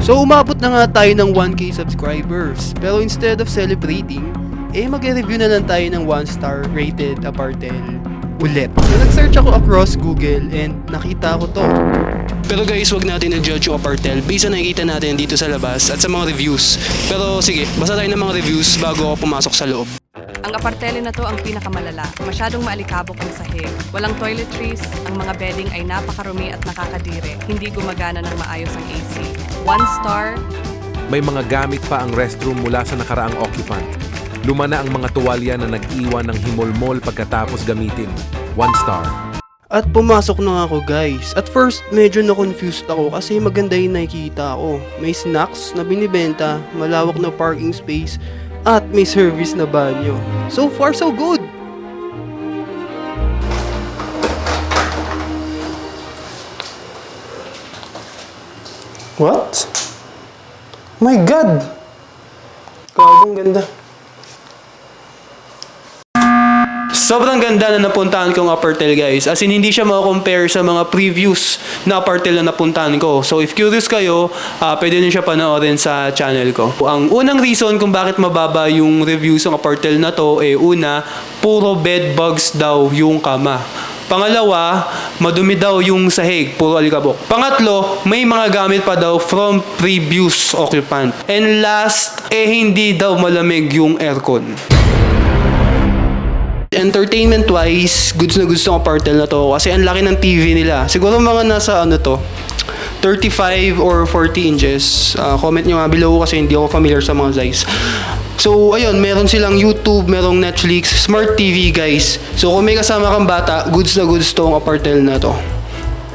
So umabot na nga tayo ng 1K subscribers. Pero instead of celebrating, mag-review na lang tayo ng 1-star rated Apartel ulit. So nag-search ako across Google and nakita ko to. Pero guys, wag natin i-judge yung Apartel based sa nakikita natin dito sa labas at sa mga reviews. Pero sige, basa tayo ng mga reviews bago ako pumasok sa loob. Ang Apartel na to ang pinakamalala. Masyadong maalikabok ang sahig. Walang toiletries, ang mga bedding ay napakarumi at nakakadiri. Hindi gumagana ng maayos ang AC. 1 star. May mga gamit pa ang restroom mula sa nakaraang occupant. Luma na ang mga tuwalya na nag-iwan ng himolmol pagkatapos gamitin. 1 star. At pumasok na ako guys. At first, medyo na-confused ako kasi maganda yung nakikita ko. May snacks na binibenta, malawak na parking space, at may service na banyo. So far, so good! What? My God! Kagong ganda. Sobrang ganda na napuntahan kong Apartel guys. As in, hindi siya makakompare sa mga previous na Apartel na napuntahan ko. So if curious kayo, pwede nyo siya panoorin sa channel ko. Ang unang reason kung bakit mababa yung reviews ng Apartel na to, una, puro bed bugs daw yung kama. Pangalawa, madumi daw yung sahig, puro alikabok. Pangatlo, may mga gamit pa daw from previous occupant. And last, hindi daw malamig yung aircon. Entertainment wise, goods na gusto ng Apartel na to kasi ang laki ng TV nila. Siguro mga nasa 35 or 40 inches. Comment nyo nga below kasi hindi ako familiar sa mga size. So ayun, meron silang YouTube, merong Netflix, Smart TV guys. So kung may kasama kang bata, goods na goods tong Apartel na to.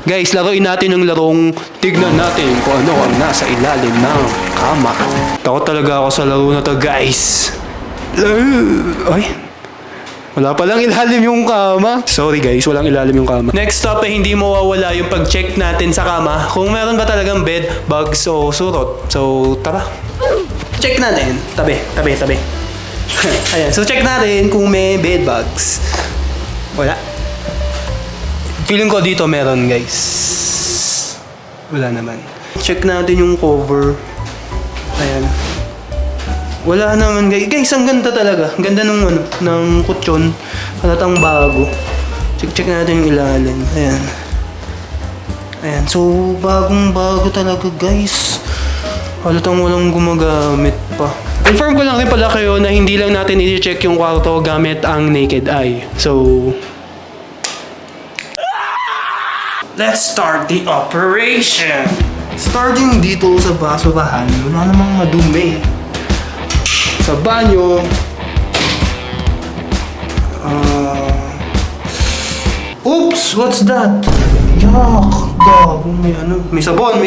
Guys, laruin natin ang larong tignan natin kung ano ang nasa ilalim ng kama. Takot talaga ako sa laro na to guys. Ay, wala palang ilalim yung kama. Sorry guys, walang ilalim yung kama. Next stop hindi mawawala yung pag-check natin sa kama kung meron ba talagang bed bugs o surot. So, tara. Check natin. Tabi. Ayan, so check natin kung may bed bugs. Wala. Feeling ko dito meron guys. Wala naman. Check natin yung cover. Ayan. Wala naman guys. Guys, ang ganda talaga. Ang ganda ng kutsyon. Halatang bago. Check natin yung ilalim. Ayan. So, bagong-bago talaga guys. Halatang walang gumagamit pa. Inform ko lang rin pala kayo na hindi lang natin i-check yung kwarto gamit ang naked eye. So, let's start the operation. Starting dito sa basurahan, wala namang madumi. Sa banyo, oops, what's that? Yak, gago, may sabon.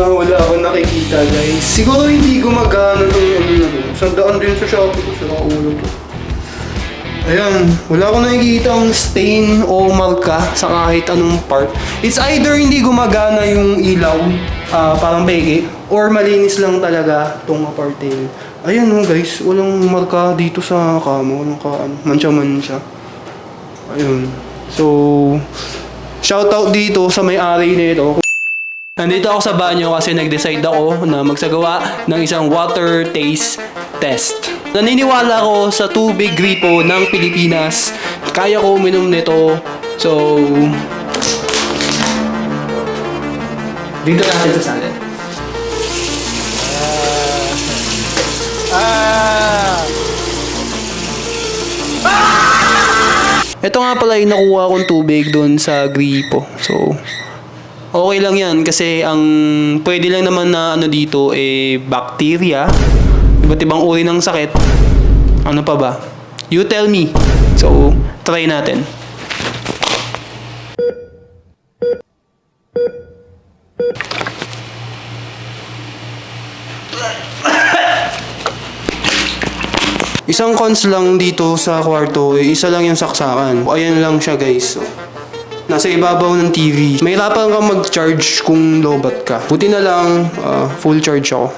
Wala akong nakikita guys. Siguro hindi gumagana ng sandaan din sa Shopee ko sa ulo to. Ayan, wala akong nakikita ang stain o marka sa kahit anong part. It's either hindi gumagana yung ilaw, parang peke, or malinis lang talaga tong Apartel. Ayan guys, walang marka dito sa kama, walang mancha-mancha. Ayun. So, shoutout dito sa may-ari nito. Nandito ako sa banyo kasi nag-decide ako na magsagawa ng isang water taste test. Naniniwala ko sa tubig gripo ng Pilipinas. Kaya ko uminom nito. So, dito natin sa salad. Ito nga pala yung nakuha kong tubig doon sa gripo. So, okay lang yan kasi ang pwede lang naman na dito bacteria, iba't ibang uri ng sakit. Ano pa ba? You tell me. So, try natin. Isang cons lang dito sa kwarto, isa lang yung saksakan. Ayan lang siya guys. So, nasa ibabaw ng TV. Mahirapan kang mag-charge kung lowbat ka. Buti na lang, full charge ako.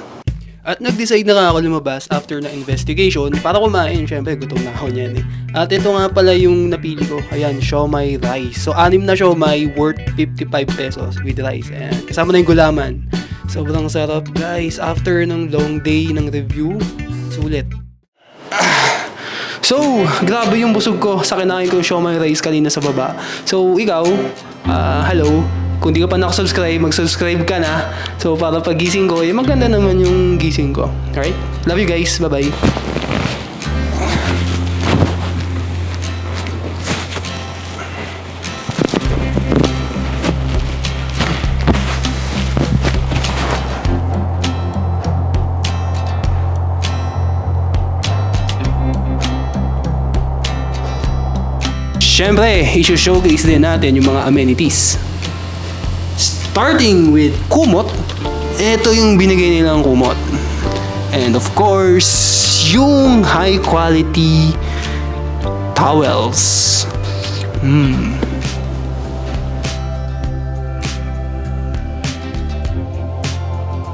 At nag-decide na nga ako lumabas after na investigation para kumain. Siyempre, gutom na ako niyan eh. At ito nga pala yung napili ko. Ayan, siomai rice. So, 6 na siomai worth 55 pesos with rice. Ayan, kasama na yung gulaman. Sobrang sarap guys. After ng long day ng review, sulit. So, grabe yung busog ko sa kinain ko yung siomai rice kanina sa baba. So, ikaw, hello. Kung di ka pa nakasubscribe, mag-subscribe ka na. So, para pag gising ko, maganda naman yung gising ko. Alright? Love you guys. Bye-bye. Siyempre, i-showcase din natin yung mga amenities. Starting with kumot, ito yung binigay nilang kumot. And of course, yung high quality towels.